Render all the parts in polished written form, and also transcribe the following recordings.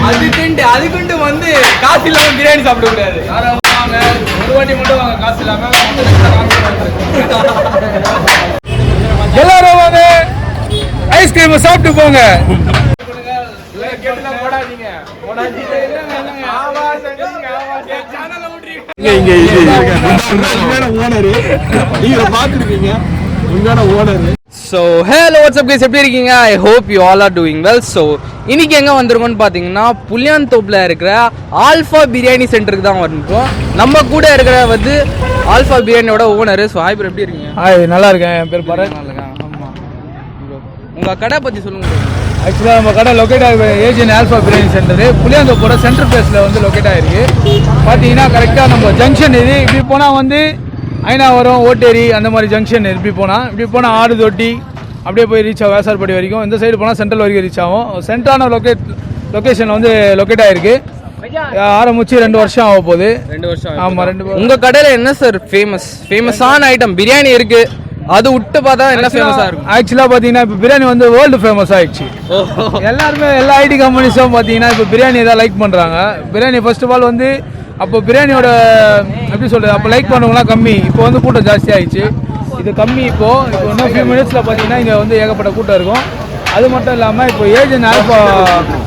அதுக்குண்டு வந்து காசு இல்லாம பிரியாணி சாப்பிட கூடாது. வாங்க ஒரு வாட்டி மட்டும் வாங்க, காசு இல்லாம எல்லாரும் வாங்க, ஐஸ்கிரீம் சாப்பிட்டு போங்க. So hello, what's up guys, எப்படி இருக்கீங்க? I hope you all are doing well. So இன்னைக்கு எங்க வந்திருக்கோம்னு பாத்தீங்கன்னா புளியாந்தோப்புல இருக்கிற ஆல்ஃபா பிரியாணி சென்டருக்கு தான் வந்திருக்கோம். நம்ம கூட இருக்கிற வந்து ஆல்ஃபா பிரியாணியோட ஓனர். ஸோ ஹாய் ப்ரோ, எப்படி இருக்கீங்க? ஹாய், நல்லா இருக்கேன். என் பேர் பரத். ஆமா, உங்க கடை பத்தி சொல்லுங்க. ஆக்சுவலாக நம்ம கடை லொக்கேட் ஆகி ஏஜியன் ஆல்ஃபா பிரியாணி சென்டரு புளியாந்தோப்போட சென்ட்ரல் பிளேஸில் வந்து லொக்கேட் ஆகிருக்கு. பார்த்தீங்கன்னா கரெக்டாக நம்ம ஜங்ஷன் இது இப்படி போனால் வந்து ஐநாவரம், ஓட்டேரி அந்த மாதிரி ஜங்ஷன் இப்படி போனால் ஆடு தொட்டி அப்படியே போய் ரீச் ஆகும் வேசார்படி வரைக்கும். இந்த சைடு போனால் சென்ட்ரல் வரைக்கும் ரீச் ஆகும். சென்ட்ரான லொக்கேஷன் வந்து லொக்கேட் ஆகிருக்கு. ஆரம்பிச்சு 2 வருஷம் ஆக போகுது. 2 வருஷம். ஆமாம், 2 உங்க கடையில் என்ன சார் ஃபேமஸான ஐட்டம்? பிரியாணி இருக்கு, அது விட்டு பார்த்தா என்ன ஃபேமஸா இருக்கும்? ஆக்சுவலாக பார்த்தீங்கன்னா இப்போ பிரியாணி வந்து வேர்ல்டு ஃபேமஸ் ஆயிடுச்சு. எல்லாருமே எல்லா ஐடி கம்பெனிஸும் பார்த்தீங்கன்னா இப்போ பிரியாணி தான் லைக் பண்ணுறாங்க. பிரியாணி ஃபர்ஸ்ட் ஆஃப் ஆல் வந்து அப்போ பிரியாணியோட எப்படி சொல்கிறது, அப்போ லைக் பண்ணுறவங்களாம் கம்மி. இப்போ வந்து கூட்டம் ஜாஸ்தி ஆகிடுச்சு. இது கம்மி. இப்போ இன்னும் ஃபியூ மினிட்ஸில் பார்த்தீங்கன்னா இங்கே வந்து ஏகப்பட்ட கூட்டம் இருக்கும். அது மட்டும் இல்லாமல் இப்போ ஏஜென்ட் ஆல்ஃபா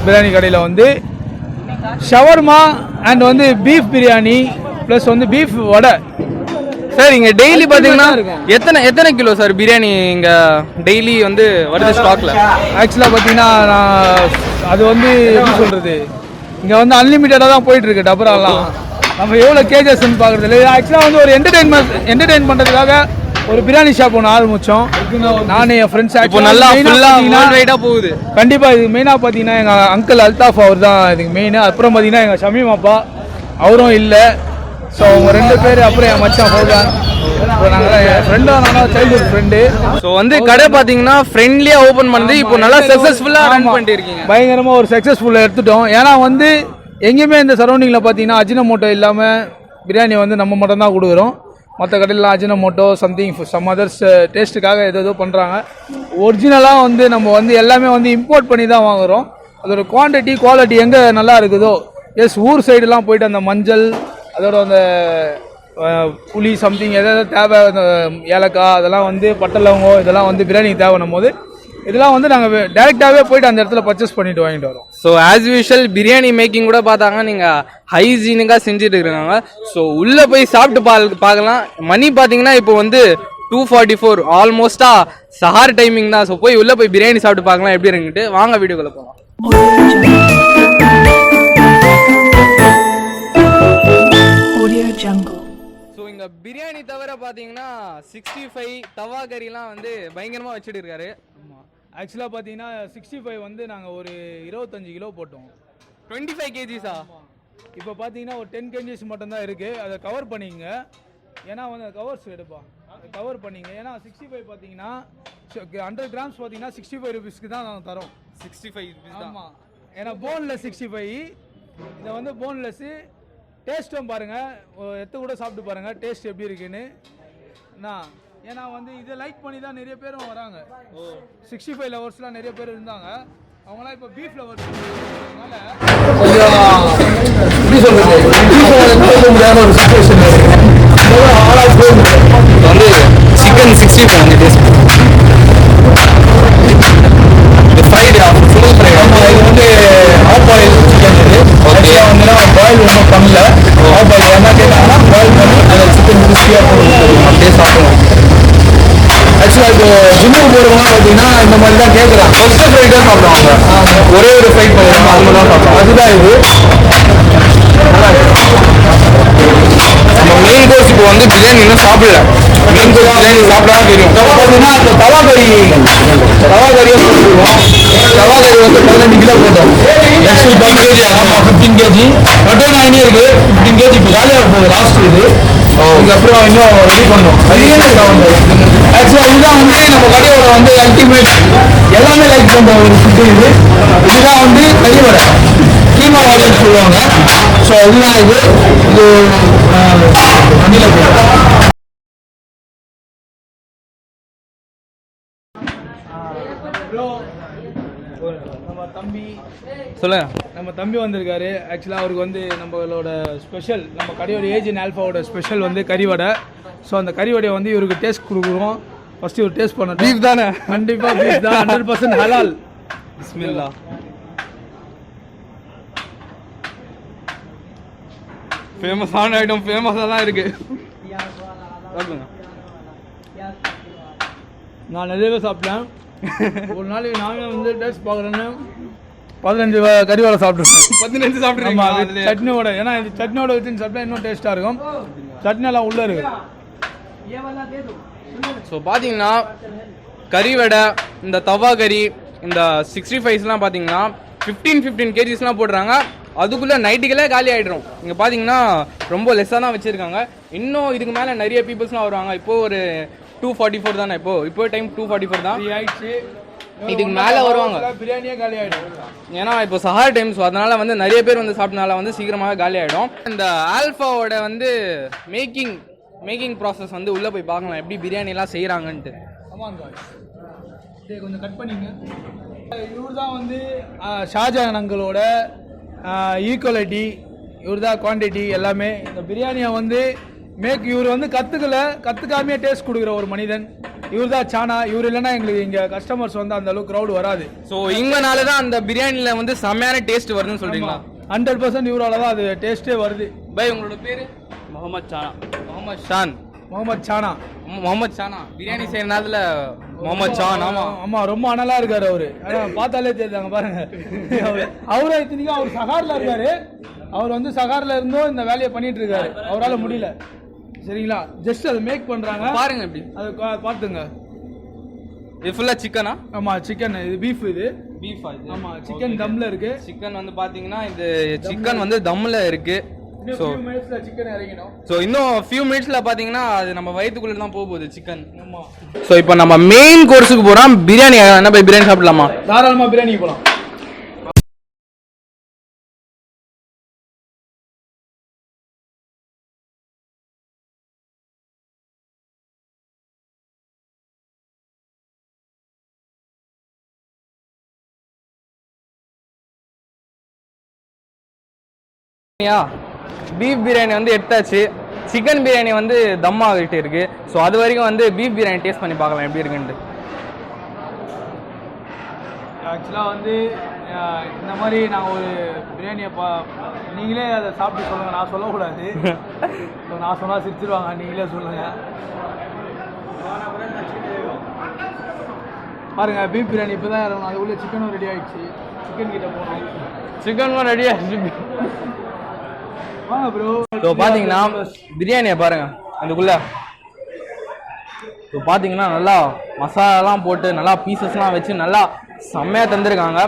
பிரியாணி கடையில் வந்து ஷவர்மா அண்ட் வந்து பீஃப் பிரியாணி ப்ளஸ் வந்து பீஃப் வடை. சார் இங்கே டெய்லி பார்த்தீங்கன்னா எத்தனை கிலோ சார் பிரியாணி இங்கே டெய்லி வந்து வருது ஸ்டாக்ல? ஆக்சுவலாக பார்த்தீங்கன்னா அது வந்து எப்படி சொல்கிறது, இங்கே வந்து அன்லிமிட்டடாக தான் போயிட்டுருக்கு டபராலாம். நம்ம எவ்வளோ கேஜஸ்ன்னு பார்க்குறது இல்லை. ஆக்சுவலாக வந்து ஒரு என்டர்டெயின் பண்ணுறதுக்காக ஒரு பிரியாணி ஷாப் ஒன்று ஆரம்பித்தோம். நானும் என் ஃப்ரெண்ட்ஸ். நல்லா போகுது. கண்டிப்பாக இது மெயினாக பார்த்தீங்கன்னா எங்கள் அங்கிள் அல்தாஃப் அவர் தான் இதுக்கு மெயின். அப்புறம் பார்த்தீங்கன்னா எங்கள் ஷமீம் அப்பா அவரும் இல்லை. ஸோ அவங்க 2 பேர், அப்புறம் என் மச்சான் ஃபௌகான். நாங்கள் என் ஃப்ரெண்டும் நானும் சைல்ட்ஹுட் ஃப்ரெண்டு. ஸோ வந்து கடை பார்த்தீங்கன்னா ஃப்ரெண்ட்லியாக ஓப்பன் பண்ணி இப்போ நல்லா சக்ஸஸ்ஃபுல்லாக ரன் பண்ணிட்டு இருக்கீங்க. பயங்கரமாக ஒரு சக்ஸஸ்ஃபுல்லாக எடுத்துட்டோம். ஏன்னா வந்து எங்கேயுமே இந்த சரௌண்டிங்கில் பார்த்தீங்கன்னா அஜினமோட்டோ இல்லாமல் பிரியாணி வந்து நம்ம மட்டும் தான் கொடுக்குறோம். மற்ற கடையிலாம் அஜினமோட்டோ சம்திங் சம் அதர்ஸ் டேஸ்ட்டுக்காக ஏதோ பண்ணுறாங்க. ஒரிஜினலாக வந்து நம்ம வந்து எல்லாமே வந்து இம்போர்ட் பண்ணி தான் வாங்குகிறோம். அதோட குவாலிட்டி எங்கே நல்லா இருக்குதோ, ஊர் சைடுலாம் போயிட்டு அந்த மஞ்சள் அதோட அந்த புளி சம்திங் எதாவது தேவை, அந்த ஏலக்காய் அதெல்லாம் வந்து பட்டலவங்கோ இதெல்லாம் வந்து பிரியாணிக்கு தேவைன்னும் போது இதெல்லாம் வந்து நாங்கள் டேரெக்டாகவே போயிட்டு அந்த இடத்துல பர்ச்சேஸ் பண்ணிட்டு வாங்கிட்டு வரோம். So as usual biryani making கூட பார்த்தாங்க, நீங்கள் ஹைஜீனிக்காக செஞ்சுட்டு இருக்கிறாங்க. ஸோ உள்ளே போய் சாப்பிட்டு பார்க்கலாம். மணி பார்த்தீங்கன்னா இப்போ வந்து 2:44 ஆல்மோஸ்ட்டாக சஹார் டைமிங் தான். ஸோ போய் உள்ளே போய் பிரியாணி சாப்பிட்டு பார்க்கலாம் எப்படி இருக்குன்ட்டு. வாங்க வீடியோக்குள்ளே போகலாம். ஸோ இங்கே பிரியாணி தவிர பார்த்தீங்கன்னா 65 தவா கறிலாம் வந்து பயங்கரமாக வச்சுட்டு இருக்காரு. ஆமாம், ஆக்சுவலாக பார்த்தீங்கன்னா 65 வந்து நாங்கள் ஒரு 25 கிலோ போட்டோம். 25 kgsா? இப்போ பார்த்தீங்கன்னா ஒரு 10 kgs மட்டும்தான் இருக்குது. அதை கவர் பண்ணிங்க. ஏன்னா வந்து கவர்ஸ் எடுப்பா கவர் பண்ணிங்க. ஏன்னா 65 பார்த்தீங்கன்னா 100 கிராம்ஸ் பார்த்தீங்கன்னா 65 ருபீஸ்க்கு தான் நாங்கள் தரோம். 65 ருபீஸ்? ஆமாம், ஏன்னா போன்லெஸ் 65. இதை வந்து போன்லெஸ்ஸு. டேஸ்ட்டும் பாருங்கள், எத்த கூட சாப்பிட்டு பாருங்கள் டேஸ்ட் எப்படி இருக்குன்னு. ஏன்னா வந்து இதை லைக் பண்ணி தான் நிறைய பேரும் வராங்க. 65 லவர்ஸ்லாம் நிறைய பேர் இருந்தாங்க. அவங்களாம் இப்போ பீஃப் லவர்ஸ் எப்படி சொல்கிறது, முடியாத ஒரு சுச்சுவேஷன் வந்து சிக்கன் 65 வந்து டேஸ்ட் ஃப்ரைடு ஃபுல் ஃப்ரைடு. இது வந்து ஆஃப் பாயில் சிக்கன். இது ஓகே வந்து பாயில் ஒன்றும் பண்ணல. ஆஃப் பாயில் என்ன கேட்டாங்கன்னா பாயில் பண்ணி அதை சிக்கன் கிறிஸ்பியாக போட்டு அப்படியே சாப்பிடுவோம். ஆக்சுவலாக இப்போ ஜிம்முக்கு போகிறவங்க பார்த்தீங்கன்னா இந்த மாதிரி தான் கேட்குறாங்க. ஃபஸ்ட்டு ஃப்ரைட் தான் சாப்பிடுவாங்க. ஒரே ஒரு ஃப்ரைட் பண்ணிடுறாங்க, அது தான் சாப்பிடுவோம். அதுதான் இது நம்ம மெயின் கோர்ஸ். இப்போ வந்து பிரியாணி இன்னும் சாப்பிடல. மெயின் கோர்ஸ் பிரியாணி சாப்பிடாம தெரியும். பார்த்தீங்கன்னா அந்த தவா கறியும் போட்டுருவோம். தவா கறி வந்து 15 கிலோ போட்டோம். 15 kg. ஆமாம், 15 kg. மட்டன் வாங்கி இருக்குது 15 kg. இப்போ காலியாக போகுது லாஸ்ட் இது. இதுக்கப்புறம் இன்னும் ரெடி பண்ணோம். ஆக்சுவலாக இதுதான் வந்து நம்ம கடையோட வந்து அல்டிமேட், எல்லாமே லைக் பண்ணுற ஒரு ஃபுட்டு இது. இதுதான் வந்து கறிவடை, கீமா வடைன்னு சொல்லுவாங்க. ஸோ இதுதான் இது வண்டியில் போடுறோம். நம்ம தம்பி சொல்லுங்க. நம்ம தம்பி வந்திருக்காரு. ஆக்சுவலாக அவருக்கு வந்து நம்மளோட ஸ்பெஷல், நம்ம கடையோட ஏஜியன் ஆல்ஃபாவோட ஸ்பெஷல் வந்து கறிவடை. ஸோ அந்த கறிவடையை வந்து இவருக்கு டேஸ்ட் கொடுக்குறோம். ஃபர்ஸ்ட் இவர் டேஸ்ட் பண்ணட்டும். பீஃப் தானே? கண்டிப்பாக பீஃப் தான், 100% ஹலால். பிஸ்மில்லா. ஃபேமஸான ஐட்டம், ஃபேமஸாக தான் இருக்கு. நான் நிறையவே சாப்பிட்டேன். ஒரு நாளைக்கு நாங்கள் வந்து டேஸ்ட் பார்க்குறேன்னு 15 கறிவடை சாப்பிட்ருக்கேன். 15 சாப்பிட்ருக்கீங்க சட்னியோட. ஏன்னா இது சட்னியோட வச்சு சாப்பிட்டா இன்னும் டேஸ்ட்டாக இருக்கும். சட்னி எல்லாம் உள்ளே இருக்கு. ஸோ பார்த்தீங்கன்னா கறிவடை, இந்த தவா கறி, இந்த 65ஸ்லாம் பார்த்தீங்கன்னா 15 kgsலாம் போடுறாங்க. அதுக்குள்ளே நைட்டுக்கெல்லாம் காலி ஆகிடும். இங்கே பார்த்தீங்கன்னா ரொம்ப லெஸ்ஸாக தான் வச்சுருக்காங்க. இன்னும் இதுக்கு மேலே நிறைய பீப்புள்ஸ்லாம் வருவாங்க. இப்போது ஒரு 244 தானே, இப்போ டைம் 244 தான் ஆயிடுச்சு. இதுக்கு மேலே வருவாங்க. பிரியாணியே காலி ஆகிடும். ஏன்னா இப்போ சஹார் டைம், ஸோ அதனால வந்து நிறைய பேர் வந்து சாப்பிட்டனால வந்து சீக்கிரமாக காலி ஆகிடும். இந்த ஆல்ஃபாவோட வந்து மேக்கிங் ப்ராசஸ் வந்து உள்ளே போய் பார்க்கலாம் எப்படி பிரியாணிலாம் செய்கிறாங்கன்ட்டு. ஆமாங்க, கொஞ்சம் கட் பண்ணிங்க. இவர் தான் வந்து ஷாஜஹான் அங்கிளோட ஈக்குவலிட்டி, இவர் தான் குவான்டிட்டி எல்லாமே. இந்த பிரியாணியை வந்து இவர் வந்து கற்றுக்காமையே டேஸ்ட் கொடுக்குற ஒரு மனிதன். இவர் தான் சானா. இவர் இல்லைன்னா எங்களுக்கு இங்கே கஸ்டமர்ஸ் வந்து அந்த அளவுக்கு க்ரௌட் வராது. ஸோ இவங்கனால தான் அந்த பிரியாணியில் வந்து செம்மையான டேஸ்ட் வருதுன்னு சொல்கிறீங்களா? 100% இவரால தான் அது டேஸ்ட்டே வருது. பை, உங்களோட பேர்? முகமது சானா. பிரியாணி செய்யற நேரத்துல முகமது சான். ஆமா, ரொம்ப அனலா இருக்காரு அவரு. பார்த்தாலே தெரியுதாங்க பாருங்க. அவரு இத்தனைக்கும் அவர் சகார்ல இருக்காரு. அவர் வந்து சகார்ல இருந்தும் இந்த வேலையை பண்ணிட்டு இருக்காரு. அவரால் முடியல. சரிங்களா? ஜஸ்ட் அதை மேக் பண்றாங்க பாருங்க. எப்படி அது பார்த்துங்க. இது ஃபுல்லா சிக்கனா? ஆமா, சிக்கன். இது பீஃப். இது பீஃப். ஆமா, சிக்கன் தம்ல இருக்கு. சிக்கன் வந்து பாத்தீங்கன்னா இது சிக்கன் வந்து தம்ல இருக்கு. ஸோ சிக்கன் இறங்கிடும். ஸோ இன்னும் ஃபியூ மினிட்ஸ்ல பாத்தீங்கன்னா அது நம்ம வயிற்றுக்குள்ள தான் போக போகுது சிக்கன். ஸோ இப்போ நம்ம மெயின் கோர்ஸுக்கு போறோம். பிரியாணி என்ன போய் பிரியாணி சாப்பிடலாமா? தாராளமா பிரியாணிக்கு போகலாம். பீஃப் பிரியாணி வந்து எடுத்தாச்சு. சிக்கன் பிரியாணி வந்து தம் ஆகிட்டு இருக்கு. ஸோ அது வரைக்கும் வந்து பீஃப் பிரியாணி டேஸ்ட் பண்ணி பார்க்கலாம் எப்படி இருக்குன்ட்டு. ஆக்சுவலாக வந்து இந்த மாதிரி நான் ஒரு பிரியாணியை நீங்களே அதை சாப்பிட்டு சொல்லுங்கள், நான் சொல்லக்கூடாது. ஸோ நான் சொன்னால் சிரிச்சிருவாங்க, நீங்களே சொல்லுங்கள். பாருங்க, பீஃப் பிரியாணி இப்போ தான் இறங்கணும். அதுக்குள்ளே சிக்கனும் ரெடி ஆகிடுச்சு. சிக்கன் கிட்ட போனோம். சிக்கனும் ரெடி ஆகிடுச்சு. வாங்க ப்ரோ. ஸோ பார்த்தீங்கன்னா பிரியாணியை பாருங்க. அதுக்குள்ள ஸோ பார்த்தீங்கன்னா நல்லா மசாலாலாம் போட்டு நல்லா பீசஸ்லாம் வச்சு நல்லா செம்மையாக தந்துருக்காங்க.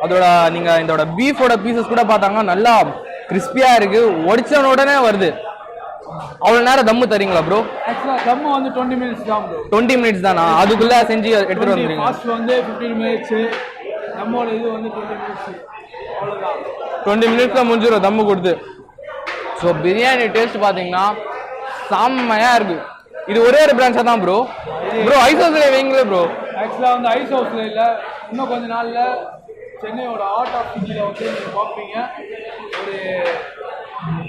அதோட நீங்கள் இதோட பீஃபோட பீசஸ் கூட பார்த்தாங்கன்னா நல்லா கிறிஸ்பியாக இருக்கு. ஒடிச்ச உடனே வருது. அவ்வளோ நேரம் தம்மு தரீங்களா ப்ரோ? ஆக்சுவலாக தம்மு வந்து 20 minutes தான் ப்ரோ. 20 minutes தானா? அதுக்குள்ளே செஞ்சு எடுத்துகிட்டு வந்துடுங்க. ஃபாஸ்ட் வந்து 15 minutes, நம்மளோட இது வந்து 20 minutes. அவ்வளோதான், 20 minutesல முடிஞ்சிடும் தம்மு கொடுத்து. ஸோ பிரியாணி டேஸ்ட் பார்த்தீங்கன்னா செம்மையாக இருக்கு. இது ஒரே ஒரு பிரான்ச்சா தான் ப்ரோ? ஐஸ் ஹவுஸ்ல வைங்களே ப்ரோ. ஆக்சுவலாக வந்து ஐஸ் ஹவுஸ்ல இல்லை, இன்னும் கொஞ்ச நாளில் சென்னையோட ஆர்ட் ஆஃப் சிட்டியில் வந்து நீங்கள் பார்ப்பீங்க. ஒரு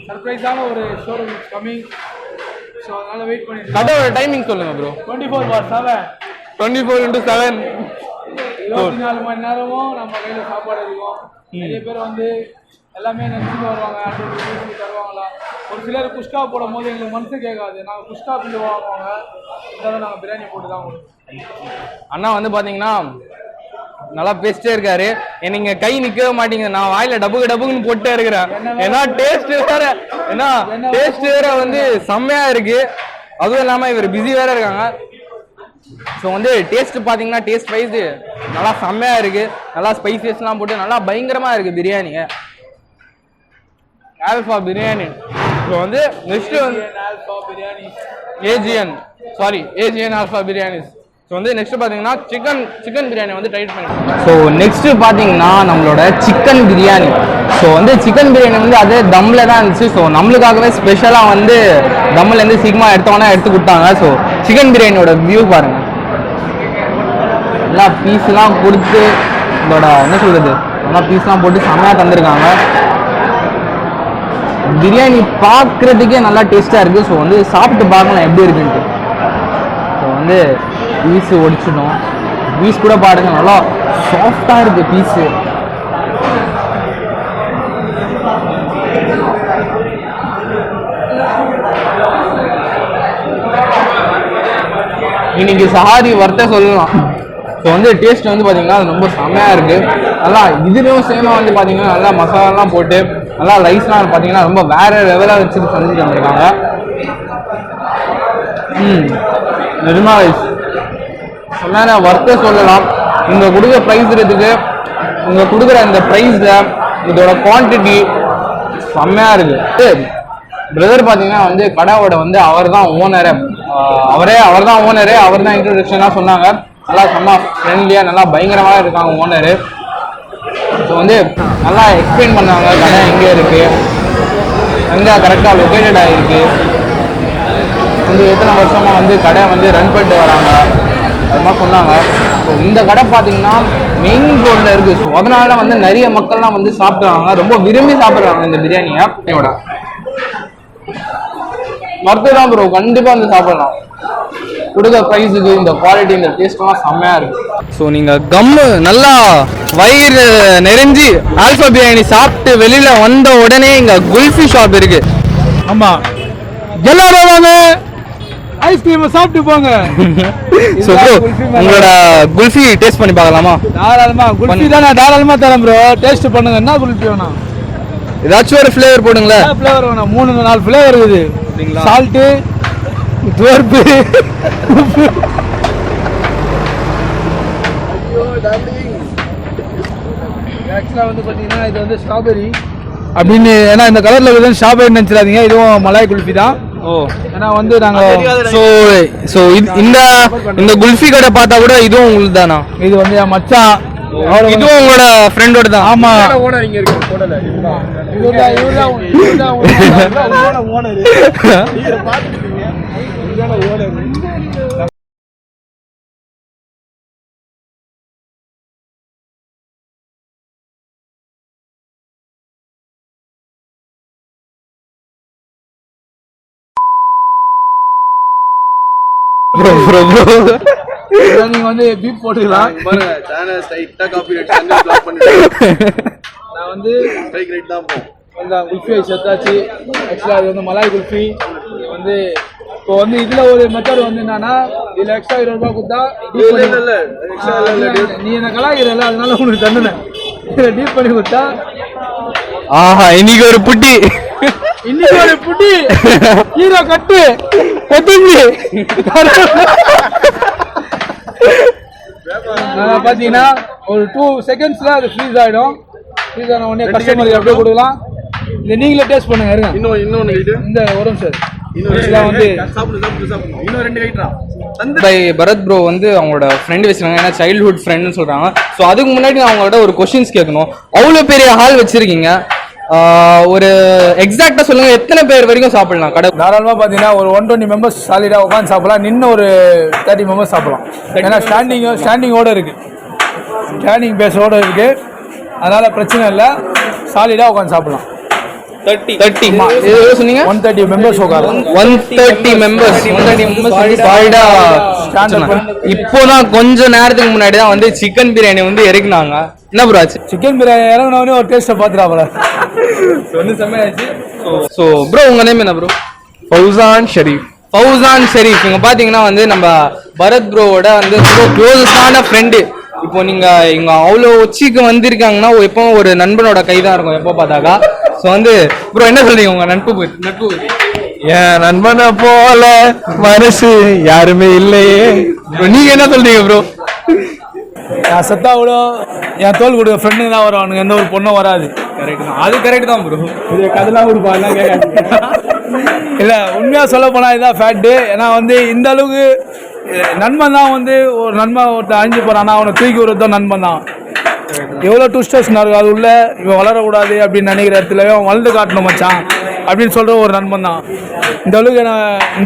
சர்ப்ரைஸான ஒரு ஷோரூம் இஸ் கம்மிங். ஸோ அதனால் வெயிட் பண்ணி. கடையோட டைமிங் சொல்லுங்க ப்ரோ. 24/7. 24/7. 24 மணி நேரமும் நம்ம கையில் சாப்பாடு இருக்கும். நிறைய பேர் வந்து எல்லாமே நினச்சிட்டு வருவாங்க, 100 rupees தருவாங்களா. ஒரு சிலர் குஷ்கா போடும் போது எங்களுக்கு மனசு கேட்காது. நாங்கள் குஷ்கா பில்லு வாங்குவாங்க, இதாவது நாங்கள் பிரியாணி போட்டு தான் கொடுப்போம். அண்ணா வந்து பார்த்தீங்கன்னா நல்லா பேசிட்டே இருக்காரு. நீங்க கை நிற்கவே மாட்டீங்க. நான் வாயில டபுக்குன்னு போட்டே இருக்கிறேன். ஏன்னா டேஸ்ட் வேற வந்து செம்மையா இருக்கு. அதுவும் இல்லாமல் இவர் பிஸி வேற இருக்காங்க. ஸோ வந்து டேஸ்ட் பார்த்தீங்கன்னா டேஸ்ட் வைஸ் நல்லா செம்மையா இருக்கு. நல்லா ஸ்பைசஸ்லாம் போட்டு நல்லா பயங்கரமா இருக்கு பிரியாணி. ஆல்ஃபா பிரியாணி. ஸோ வந்து நெக்ஸ்ட் வந்து ஏஜியன் ஆல்ஃபா பிரியாணிஸ். ஸோ வந்து நெக்ஸ்ட் பார்த்தீங்கன்னா சிக்கன் பிரியாணி வந்து ட்ரை பண்ணிருக்கோம். ஸோ நெக்ஸ்ட் பார்த்தீங்கன்னா நம்மளோட சிக்கன் பிரியாணி. ஸோ வந்து சிக்கன் பிரியாணி வந்து அதே தம்ல தான் இருந்துச்சு. ஸோ நம்மளுக்காகவே ஸ்பெஷலாக வந்து தம்லேருந்து சீக்கிரமாக எடுத்து கொடுத்தாங்க. ஸோ சிக்கன் பிரியாணியோட வியூ பாருங்க. எல்லா பீஸ்லாம் கொடுத்து இதோட என்ன சொல்றது நல்லா பீஸ்லாம் போட்டு செம்மையாக தந்திருக்காங்க. பிரியாணி பார்க்குறதுக்கே நல்லா டேஸ்ட்டாக இருக்குது. ஸோ வந்து சாப்பிட்டு பார்க்கலாம் எப்படி இருக்குன்ட்டு. ஸோ வந்து பீஸு ஒடிச்சிடும். பீஸ் கூட பாருங்க நல்லா சாஃப்டாக இருக்குது பீஸு. இன்னைக்கு சஹாரி வர்த்த சொல்லலாம். ஸோ வந்து டேஸ்ட் வந்து பார்த்தீங்கன்னா அது ரொம்ப செம்மையாக இருக்குது. நல்லா இதுலேயும் சேமாக வந்து பார்த்தீங்கன்னா நல்லா மசாலாலாம் போட்டு நல்லா ரைஸ்லாம் பார்த்தீங்கன்னா ரொம்ப வேறு லெவலாக வச்சுட்டு செஞ்சுட்டு வந்திருக்காங்க. நிர்மா ரைஸ் செம்மையான வர்த்த சொல்லலாம். இங்கே கொடுக்குற ப்ரைஸ் இருக்குது, இங்கே கொடுக்குற இந்த ப்ரைஸில் இதோட குவான்டிட்டி செம்மையாக இருக்குது. பிரதர் பார்த்தீங்கன்னா வந்து கடையோட வந்து அவர் தான் ஓனரு, அவர் தான் இன்ட்ரோடக்ஷன்லாம் சொன்னாங்க. நல்லா செம்ம ஃப்ரெண்ட்லியாக நல்லா பயங்கரமாக இருக்காங்க ஓனரு. ஸோ வந்து நல்லா எக்ஸ்பிளைன் பண்ணாங்க கடை எங்கே இருக்குது, எங்கே கரெக்டாக லொக்கேட்டட் ஆகிருக்கு, வந்து எத்தனை வருஷமாக வந்து கடை வந்து ரன் பண்ணிட்டு வராங்க அது மாதிரி சொன்னாங்க. ஸோ இந்த கடை பார்த்தீங்கன்னா மெயின் ரோடில் இருக்குது. ஸோ அதனால வந்து நிறைய மக்கள்லாம் வந்து சாப்பிட்றாங்க, ரொம்ப விரும்பி சாப்பிட்றாங்க இந்த பிரியாணியோட. மருத்துவ தான் ப்ரோ, கண்டிப்பாக வந்து சாப்பிடலாம். கொடுக்குற ப்ரைஸுக்கு இந்த குவாலிட்டி இந்த டேஸ்ட்லாம் செம்மையாக இருக்குது. ஸோ நீங்கள் கம்மு நல்லா வயிறு நிறைஞ்சி ஆல்ஃபா பிரியாணி சாப்பிட்டு வெளியில் வந்த உடனே இங்கே குல்ஃபி ஷாப் இருக்குது. ஆமாம், எல்லாரும் வாங்க ஐஸ்கிரீமை சாப்பிட்டு போங்க. ஸோ ப்ரோ உங்களோட குல்ஃபி டேஸ்ட் பண்ணி பார்க்கலாமா? தாராளமாக குல்ஃபி தான் நான் தாராளமாக தரேன் ப்ரோ, டேஸ்ட் பண்ணுங்க. என்ன குல்ஃபி வேணும்? ஏதாச்சும் ஒரு ஃப்ளேவர் போடுங்களேன். ஃப்ளேவர் வேணும், 3-4 ஃப்ளேவர் இருக்குது. சால்ட்டு, துவர்ப்பு, ஆக்சுவலாக வந்து பார்த்தீங்கன்னா இது வந்து ஸ்ட்ராபெரி அப்படின்னு, ஏன்னா இந்த கலரில் வந்து ஸ்ட்ராபெரி நினச்சிடாதீங்க, இதுவும் மலாய் குல்ஃபி தான். ஓ, ஏன்னா வந்து நாங்கள் ஸோ இந்த குல்ஃபி கடை பார்த்தா கூட இதுவும் உங்களுக்கு தானா? இது வந்து என் மச்சான், இதுவும் உங்களோட ஃப்ரெண்டோட தான்? ஆமா. நீங்க வந்து பீப் போட்டுக்கலாம் பாருங்க. சேனல் ஸ்ட்ரைட்டா காப்பிரைட் சேனல் பிளாக் பண்ணிட்டேன். நான் வந்து ஸ்ட்ரைக் ரைட் தான் போறேன். அந்த குல்ஃபி சேர்த்தாச்சு. ஆக்சுவலா இது வந்து மலாய் குல்ஃபி. வந்து இப்போ வந்து இதுல ஒரு மெத்தட் வந்து என்னன்னா, இதுல எக்ஸ்ட்ரா 20 ரூபாய் கொடுத்தா நீ என்ன கலாய்க்கிறல, அதனால உனக்கு தந்துனேன். இதை டீப் பண்ணி கொடுத்தா ஆஹா இன்னைக்கு ஒரு புட்டி ஹீரோ கட்டு கொத்துஞ்சு பாத்தீங்கன்னா ஒரு 2 செகண்ட்ஸ்ல அது ஃப்ரீஸ் ஆயிடும். ஃப்ரீஸ் ஆன உடனே கஸ்டமருக்கு அப்படியே கொடுக்கலாம். இதை நீங்களே டேஸ்ட் பண்ணுங்க. இருங்க, இன்னொன்னு இந்த ஒரு நிமிஷம் பரத் ப்ரோ வந்து அவங்களோட ஃப்ரெண்ட் வச்சிருக்காங்க, ஏன்னா சைல்ட்ஹுட் ஃப்ரெண்ட்னு சொல்றாங்க. ஸோ அதுக்கு முன்னாடி நான் அவங்களோட ஒரு கொஸ்டின்ஸ் கேட்கணும். அவ்வளோ பெரிய ஹால் வச்சிருக்கீங்க, ஒரு எக்ஸாக்டா சொல்லுங்க, எத்தனை பேர் வரைக்கும் சாப்பிடலாம் கடை? தாராளமா பாத்தீங்கன்னா ஒரு 120 மெம்பர்ஸ் சாலிடா உட்காந்து சாப்பிடலாம். நின்று ஒரு 30 மெம்பர்ஸ் சாப்பிடலாம். ஏன்னா ஸ்டாண்டிங்கோட இருக்கு, ஸ்டாண்டிங் பேஸோட இருக்கு, அதனால பிரச்சனை இல்லை. சாலிடா உட்காந்து சாப்பிடலாம். 30 சொன்னீங்க? 130 மெம்பர்ஸ் உட்காரலாம். 130 மெம்பர்ஸ் சாலிடா. இப்போதான் கொஞ்ச நேரத்துக்கு முன்னாடி தான் வந்து சிக்கன் பிரியாணி வந்து இறக்குனாங்க. என்ன ப்ரோ ஆச்சு? சிக்கன் பிரியாணி இறங்கினவனே ஒரு டேஸ்ட்டை பார்த்துட்டாப்ல, ஒன்று செம்மையாச்சு. ஸோ ப்ரோ உங்க நேம் என்ன ப்ரோ? ஃபௌசான் ஷெரீஃப். இங்க பாத்தீங்கன்னா வந்து நம்ம பரத் ப்ரோவோட வந்து ரொம்ப க்ளோஸஸ்டான ஃப்ரெண்டு. இப்போ நீங்க இங்க அவ்வளோ உச்சிக்கு வந்திருக்காங்கன்னா எப்போ ஒரு நண்பனோட கை தான் இருக்கும் எப்போ பார்த்தாக்கா. ஸோ வந்து ப்ரோ என்ன சொல்றீங்க உங்க நட்பு? என் நண்பனை போல மனசு யாருமே இல்லையே. நீங்க என்ன சொல்றீங்க ப்ரோ? என் சத்தா கூட என் தோல் கொடுக்க ஃப்ரெண்டு தான் வருவானுங்க, எந்த ஒரு பொண்ணும் வராது. கரெக்ட் தான், அது கரெக்ட் தான் ப்ரோ. இது கதெல்லாம் கொடுப்பாங்க இல்லை, உண்மையாக சொல்ல போனால் இதுதான் ஃபேக்ட்டு. ஏன்னா வந்து இந்த அளவுக்கு நண்பன் தான் வந்து ஒரு நண்பன் ஒருத்தர் அழிஞ்சு போகிறான்னா அவனை தூக்கி விடுறதும் நண்பன் தான். எவ்வளோ டூஸ்டர்ஸ் இருக்குது அது உள்ள, இவன் வளரக்கூடாது அப்படின்னு நினைக்கிற இடத்துல அவன் வளர்ந்து காட்டணும் மச்சான் அப்படின்னு சொல்கிற ஒரு நண்பன் தான். இந்த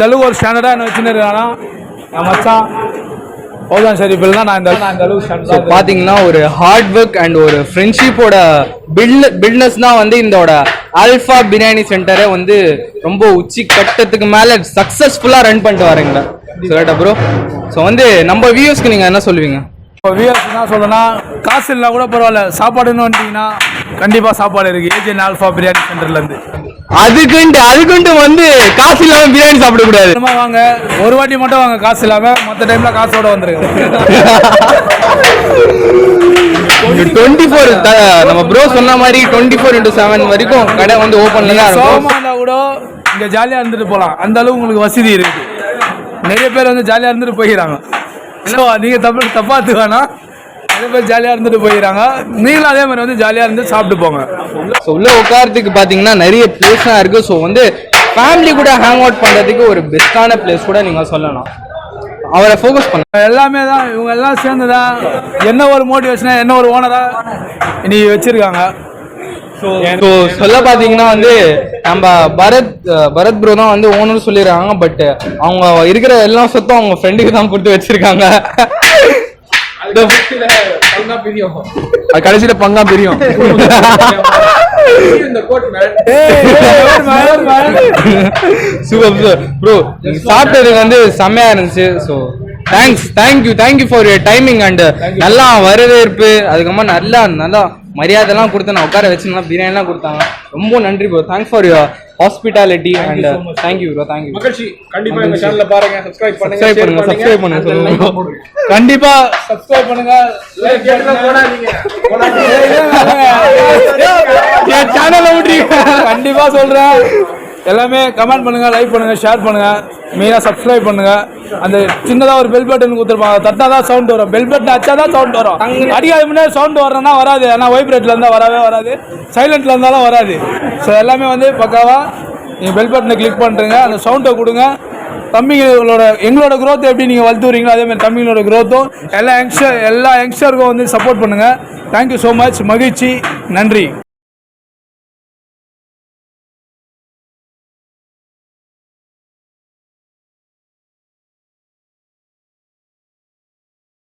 அளவுக்கு ஒரு ஸ்டாண்டர்டாக என்ன வச்சுன்னு இருக்கானா என் மச்சான். ஓதான் ஷெரீஃபில் நான் இந்த அளவுக்கு பாத்தீங்கன்னா ஒரு ஹார்ட் ஒர்க் அண்ட் ஒரு ஃப்ரெண்ட்ஷிப்போட பில்ட்னஸ் தான் வந்து இதோட ஆல்ஃபா பிரியாணி சென்டரை வந்து ரொம்ப உச்சி கட்டத்துக்கு மேல சக்சஸ்ஃபுல்லா ரன் பண்ணிட்டு வரீங்க கரெக்டா ப்ரோ? ஸோ வந்து நம்ம வியூஸ்க்கு நீங்க என்ன சொல்லுவீங்க? இப்போ வியூஸ் என்ன சொல்லணும்னா, காசு இல்லைனா கூட பரவாயில்ல, சாப்பாடுன்னு வந்துட்டீங்கன்னா கண்டிப்பாக சாப்பாடு இருக்குது ஏஜென் ஆல்ஃபா பிரியாணி சென்டர்லேருந்து. அதுக்குன்ட்டு வந்து காசு இல்லாமல் பிரியாணி சாப்பிடக்கூடாது. வாங்க, ஒரு வாட்டி மட்டும் வாங்க காசு இல்லாமல், மற்ற டைமில் காசோட வந்துருங்க. 24 நம்ம ப்ரோ சொன்ன மாதிரி 24x7 வரைக்கும் கடை வந்து ஓப்பன்ல தான் இருக்கும். சோமாவில் கூட இங்கே ஜாலியாக இருந்துட்டு போகலாம், அந்த அளவு உங்களுக்கு வசதி இருக்குது. நிறைய பேர் வந்து ஜாலியாக இருந்துட்டு போயிடறாங்க. ஸோ நீங்கள் தப்பாத்து வேணாம், நிறைய பேர் ஜாலியாக இருந்துட்டு போயிடறாங்க. நீங்களும் அதே மாதிரி வந்து ஜாலியாக இருந்து சாப்பிட்டு போங்க. ஸோ உள்ள உட்காரத்துக்கு பார்த்தீங்கன்னா நிறைய பிளேஸ்லாம் இருக்குது. ஸோ வந்து ஃபேமிலி கூட ஹேங் அவுட் பண்ணுறதுக்கு ஒரு பெஸ்ட்டான பிளேஸ் கூட நீங்கள் சொல்லலாம். அவரை ஃபோக்கஸ் பண்ண எல்லாமே தான், இவங்க எல்லாம் சேர்ந்து தான் என்ன ஒரு மோட்டிவேஷனாக என்ன ஒரு ஓனராக இன்னைக்கு வச்சுருக்காங்க. ஸோ சொல்ல பார்த்தீங்கன்னா வந்து நம்ம பரத் ப்ரோ தான் வந்து ஓனர்னு சொல்லிடுறாங்க. பட் அவங்க இருக்கிற எல்லா சொத்தும் அவங்க ஃப்ரெண்டுக்கு தான் கொடுத்து வச்சிருக்காங்க. கடைசியில பங்கா பிரியும். சூப்பர் ப்ரோ, சாப்பிட்டது வந்து செம்மையா இருந்துச்சு. So thank you for your timing and நல்லா வரவேற்பு, அதுக்கப்புறமா நல்லா மரியாதைலாம் கொடுத்து நான் உட்கார வச்சு நல்லா பிரியாணிலாம் கொடுத்தாங்க. ரொம்ப நன்றி bro, thanks for your hospitality and thank you bro. Thank you. கண்டிப்பா எங்க சேனலை பாருங்க, சப்ஸ்கிரைப் பண்ணுங்க சொல்லுங்க. கண்டிப்பா சப்ஸ்கிரைப் பண்ணுங்க. என் சேனலை விட்டுறீங்க, கண்டிப்பா சொல்றேன். எல்லாமே கமெண்ட் பண்ணுங்க, லைக் பண்ணுங்க, ஷேர் பண்ணுங்க, மெயினா சப்ஸ்கிரைப் பண்ணுங்க. அந்த சின்னதா ஒரு பெல் பட்டன் கொடுத்துருப்பாங்க, தட்டாதான் சவுண்ட் வரும். பெல் பட்டன் அச்சாதான் சவுண்ட் வரும். அடிக்காத முன்னாடி சவுண்ட் வரணும்னா வராது, ஆனா வைப்ரேட்ல இருந்தா வரவே வராது, சைலண்ட்ல இருந்தாலும் வராது. ஸோ எல்லாமே வந்து பக்காவா நீங்க பெல் பட்டனை கிளிக் பண்றீங்க, அந்த சவுண்டை கொடுங்க. எங்களோட growth எப்படி நீங்க வளர்த்துறீங்களோ அதே மாதிரி தம்பிங்களோட growth-உம் எல்லா யங்ஸ்டருக்கும் வந்து சப்போர்ட் பண்ணுங்க. Thank you so much. மகிழ்ச்சி, நன்றி.